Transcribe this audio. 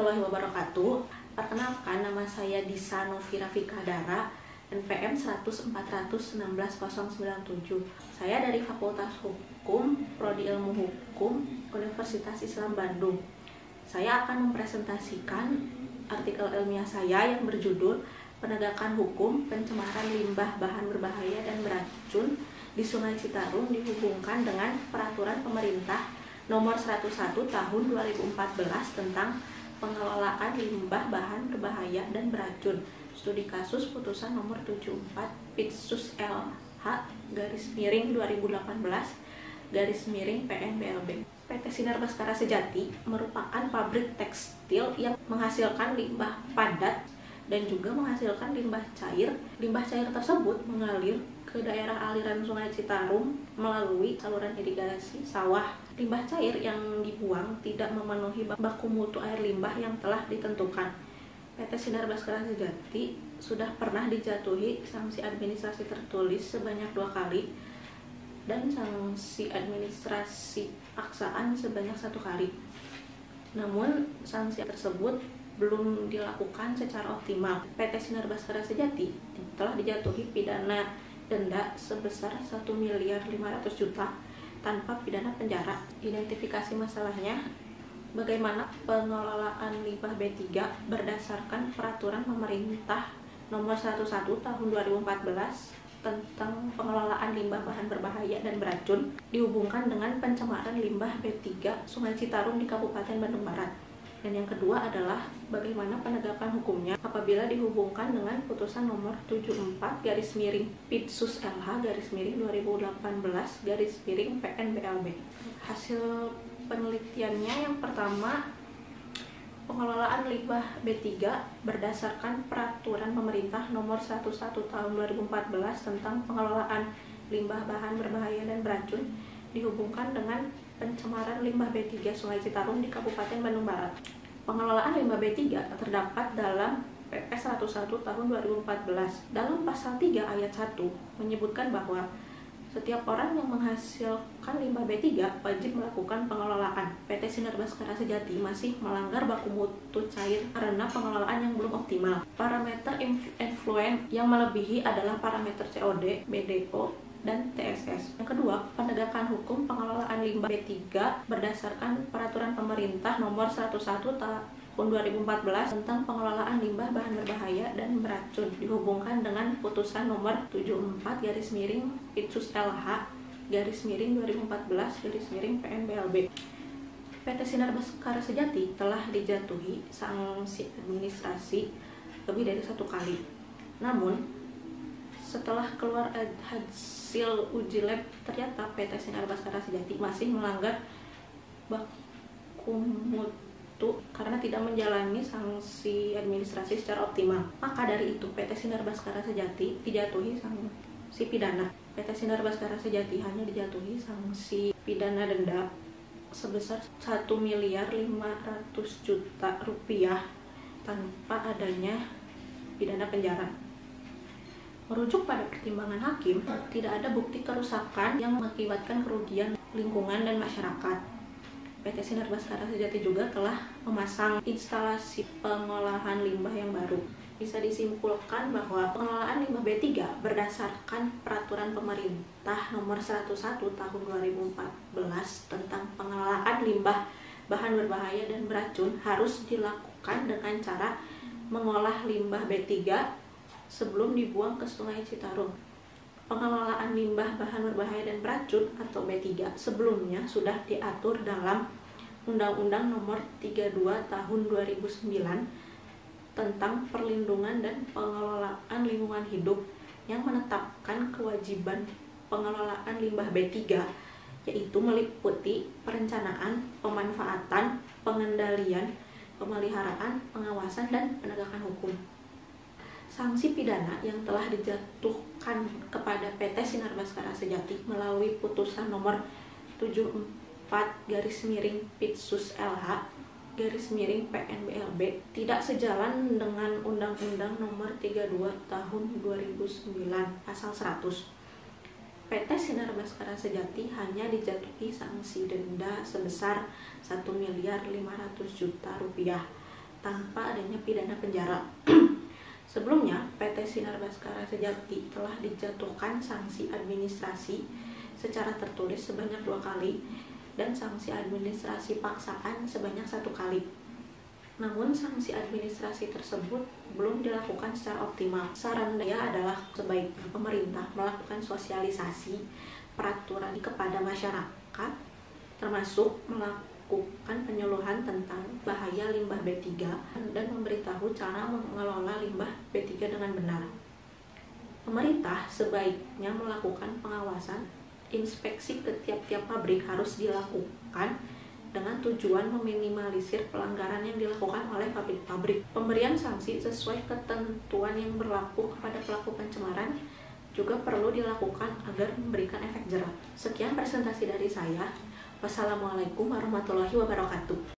warahmatullahi wabarakatuh. Perkenalkan, nama saya Disa Novira Fikadara, NPM 100416097. Saya dari Fakultas Hukum, Prodi Ilmu Hukum, Universitas Islam Bandung. Saya akan mempresentasikan artikel ilmiah saya yang berjudul Penegakan Hukum Pencemaran Limbah Bahan Berbahaya dan Beracun di Sungai Citarum dihubungkan dengan Peraturan Pemerintah Nomor 101 Tahun 2014 tentang pengelolaan limbah bahan berbahaya dan beracun. Studi kasus putusan nomor 74 Pitsus LH/2018/PN-BLB. PT Sinar Baskara Sejati merupakan pabrik tekstil yang menghasilkan limbah padat dan juga menghasilkan limbah cair. Limbah cair tersebut mengalir ke daerah aliran Sungai Citarum melalui saluran irigasi sawah. Limbah cair yang dibuang tidak memenuhi baku mutu air limbah yang telah ditentukan. PT Sinar Baskara Sejati sudah pernah dijatuhi sanksi administrasi tertulis sebanyak 2 kali dan sanksi administrasi paksaan sebanyak 1 kali. Namun sanksi tersebut belum dilakukan secara optimal. PT Sinar Baskara Sejati telah dijatuhi pidana denda sebesar 1.500.000.000 tanpa pidana penjara. Identifikasi masalahnya, bagaimana pengelolaan limbah B3 berdasarkan Peraturan Pemerintah Nomor 101 Tahun 2014 tentang pengelolaan limbah bahan berbahaya dan beracun dihubungkan dengan pencemaran limbah B3 Sungai Citarum di Kabupaten Bandung Barat. Dan yang kedua adalah bagaimana penegakan hukumnya apabila dihubungkan dengan putusan nomor 74/Pitsus LH/2018/PN-BLB. Hasil penelitiannya yang pertama, pengelolaan limbah B3 berdasarkan Peraturan Pemerintah Nomor 101 Tahun 2014 tentang pengelolaan limbah bahan berbahaya dan beracun dihubungkan dengan pencemaran limbah B3 Sungai Citarum di Kabupaten Bandung Barat. Pengelolaan limbah B3 terdapat dalam PP 101 Tahun 2014. Dalam pasal 3 ayat 1 menyebutkan bahwa setiap orang yang menghasilkan limbah B3 wajib melakukan pengelolaan. PT Sinar Baskara Sejati masih melanggar baku mutu cair karena pengelolaan yang belum optimal. Parameter effluent yang melebihi adalah parameter COD, BDO, dan TSS. Yang kedua, penegakan hukum pengelolaan limbah B3 berdasarkan Peraturan Pemerintah Nomor 101 Tahun 2014 tentang pengelolaan limbah bahan berbahaya dan beracun dihubungkan dengan putusan nomor 74/Pitsus LH/2014/PN-BLB. PT Sinar Baskara Sejati telah dijatuhi sanksi administrasi lebih dari 1 kali. Namun setelah keluar hasil uji lab, ternyata PT Sinar Baskara Sejati masih melanggar baku mutu karena tidak menjalani sanksi administrasi secara optimal. Maka dari itu PT Sinar Baskara Sejati dijatuhi sanksi pidana. PT Sinar Baskara Sejati hanya dijatuhi sanksi pidana denda sebesar 1.500.000.000 rupiah tanpa adanya pidana penjara. Merujuk pada pertimbangan hakim, tidak ada bukti kerusakan yang mengakibatkan kerugian lingkungan dan masyarakat. PT Sinar Baskara Sejati juga telah memasang instalasi pengolahan limbah yang baru. Bisa disimpulkan bahwa pengelolaan limbah B3 berdasarkan Peraturan Pemerintah Nomor 101 Tahun 2014 tentang pengelolaan limbah bahan berbahaya dan beracun harus dilakukan dengan cara mengolah limbah B3 sebelum dibuang ke Sungai Citarum. Pengelolaan limbah bahan berbahaya dan beracun atau B3 sebelumnya sudah diatur dalam Undang-Undang Nomor 32 Tahun 2009 tentang perlindungan dan pengelolaan lingkungan hidup yang menetapkan kewajiban pengelolaan limbah B3, yaitu meliputi perencanaan, pemanfaatan, pengendalian, pemeliharaan, pengawasan, dan penegakan hukum. Sanksi pidana yang telah dijatuhkan kepada PT Sinar Baskara Sejati melalui putusan nomor 74/Pitsus LH/PN-BLB tidak sejalan dengan Undang-Undang Nomor 32 Tahun 2009 Pasal 100. PT Sinar Baskara Sejati hanya dijatuhi sanksi denda sebesar 1.500.000.000 rupiah tanpa adanya pidana penjara. Sebelumnya, PT Sinar Baskara Sejati telah dijatuhkan sanksi administrasi secara tertulis sebanyak 2 kali dan sanksi administrasi paksaan sebanyak 1 kali. Namun, sanksi administrasi tersebut belum dilakukan secara optimal. Saran saya adalah sebaiknya pemerintah melakukan sosialisasi peraturan kepada masyarakat, termasuk melakukan penyuluhan tentang bahaya limbah B3 dan memberitahu cara mengelola limbah B3 dengan benar. Pemerintah sebaiknya melakukan pengawasan, inspeksi ke tiap-tiap pabrik harus dilakukan dengan tujuan meminimalisir pelanggaran yang dilakukan oleh pabrik-pabrik. Pemberian sanksi sesuai ketentuan yang berlaku kepada pelaku pencemaran juga perlu dilakukan agar memberikan efek jerah. Sekian presentasi dari saya. Wassalamualaikum warahmatullahi wabarakatuh.